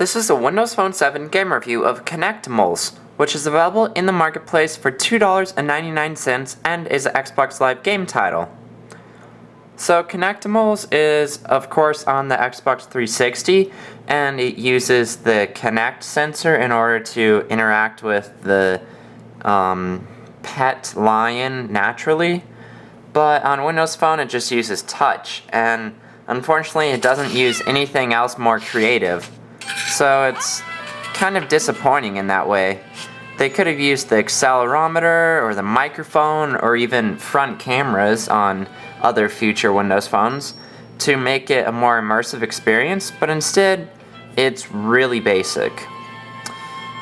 This is a Windows Phone 7 game review of Kinectimals, which is available in the marketplace for $2.99 and is an Xbox Live game title. So Kinectimals is, of course, on the Xbox 360, and it uses the Kinect sensor in order to interact with the pet lion naturally. But on Windows Phone it just uses touch, and unfortunately it doesn't use anything else more creative. So it's kind of disappointing in that way. They could have used the accelerometer or the microphone or even front cameras on other future Windows phones to make it a more immersive experience, but instead it's really basic.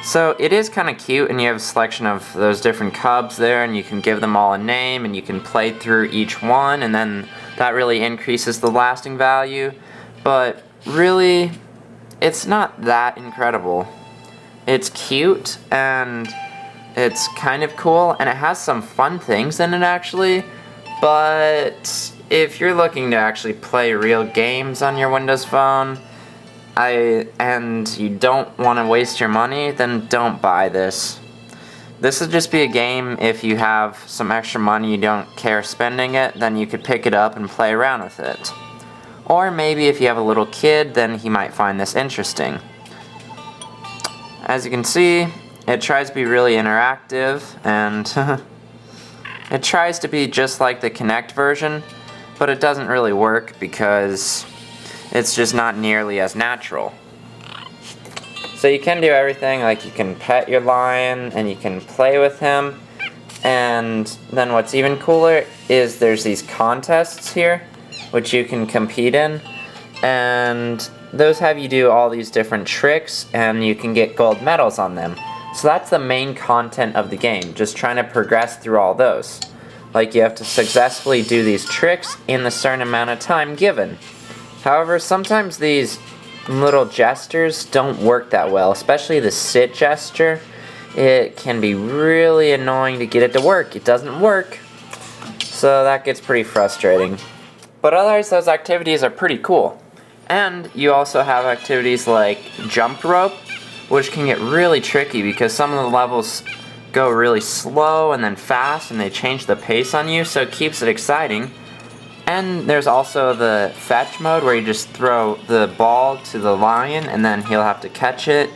So it is kind of cute, and you have a selection of those different cubs there, and you can give them all a name and you can play through each one, and then that really increases the lasting value. But really, it's not that incredible. It's cute and it's kind of cool, and it has some fun things in it actually, but if you're looking to actually play real games on your Windows Phone and you don't want to waste your money, then don't buy this. This would just be a game if you have some extra money, you don't care spending it, then you could pick it up and play around with it. Or maybe if you have a little kid, then he might find this interesting. As you can see, it tries to be really interactive, and it tries to be just like the Kinect version, but it doesn't really work because it's just not nearly as natural. So you can do everything, like you can pet your lion and you can play with him, and then what's even cooler is there's these contests here which you can compete in, and those have you do all these different tricks and you can get gold medals on them. So that's the main content of the game, just trying to progress through all those. Like you have to successfully do these tricks in a certain amount of time given. However, sometimes these little gestures don't work that well, especially the sit gesture. It can be really annoying to get it to work. It doesn't work, so that gets pretty frustrating. But otherwise, those activities are pretty cool. And you also have activities like jump rope, which can get really tricky because some of the levels go really slow and then fast, and they change the pace on you, so it keeps it exciting. And there's also the fetch mode where you just throw the ball to the lion and then he'll have to catch it.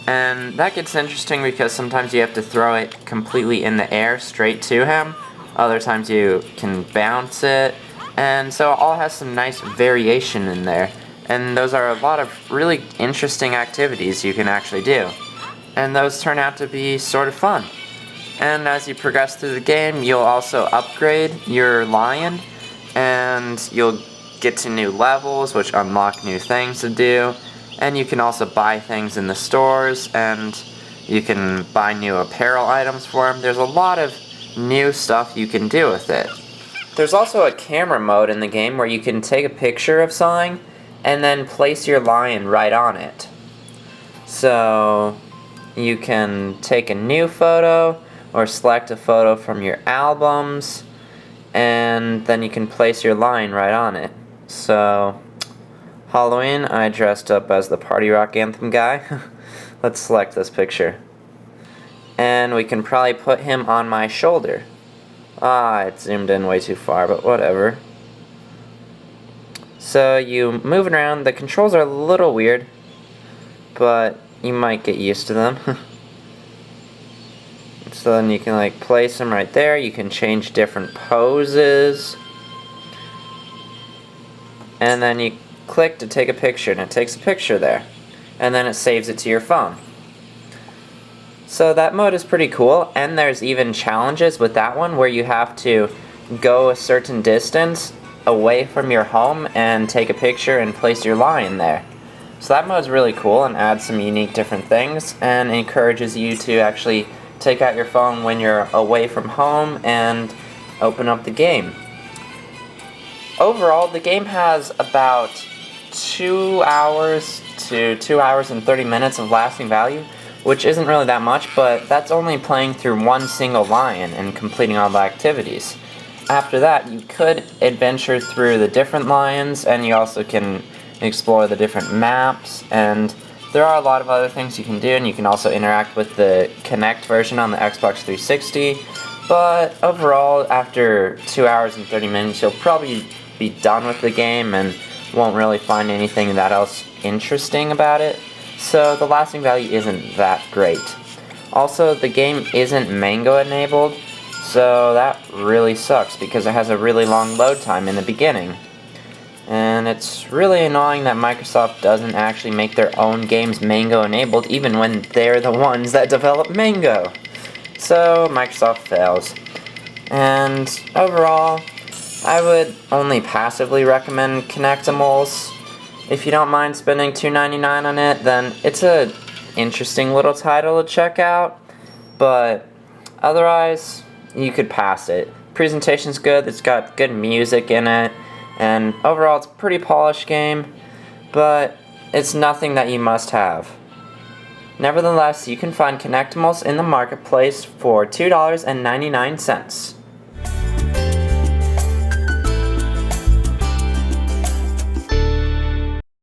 And that gets interesting because sometimes you have to throw it completely in the air straight to him. Other times you can bounce it. And so it all has some nice variation in there. And those are a lot of really interesting activities you can actually do. And those turn out to be sort of fun. And as you progress through the game, you'll also upgrade your lion, and you'll get to new levels which unlock new things to do, and you can also buy things in the stores, and you can buy new apparel items for them. There's a lot of new stuff you can do with it. There's also a camera mode in the game where you can take a picture of something and then place your lion right on it. So you can take a new photo or select a photo from your albums, and then you can place your lion right on it. So, Halloween, I dressed up as the Party Rock Anthem guy. Let's select this picture. And we can probably put him on my shoulder. It zoomed in way too far, but whatever. So you move it around. The controls are a little weird, but you might get used to them. So then you can like place them right there. You can change different poses. And then you click to take a picture, and it takes a picture there. And then it saves it to your phone. So that mode is pretty cool, and there's even challenges with that one where you have to go a certain distance away from your home and take a picture and place your lion there. So that mode's really cool and adds some unique different things and encourages you to actually take out your phone when you're away from home and open up the game. Overall, the game has about 2 hours to 2 hours and 30 minutes of lasting value, which isn't really that much, but that's only playing through one single lion and completing all the activities. After that, you could adventure through the different lions, and you also can explore the different maps, and There are a lot of other things you can do, and you can also interact with the Kinect version on the Xbox 360, but overall, after 2 hours and 30 minutes, you'll probably be done with the game and won't really find anything that else interesting about it, so the lasting value isn't that great. Also, the game isn't Mango enabled, so that really sucks because it has a really long load time in the beginning. And it's really annoying that Microsoft doesn't actually make their own games Mango enabled even when they're the ones that develop Mango. So Microsoft fails. And overall, I would only passively recommend Kinectimals. If you don't mind spending $2.99 on it, then it's a interesting little title to check out. But otherwise, you could pass it. Presentation's good, it's got good music in it, and overall it's a pretty polished game, but it's nothing that you must have. Nevertheless, you can find Kinectimals in the marketplace for $2.99.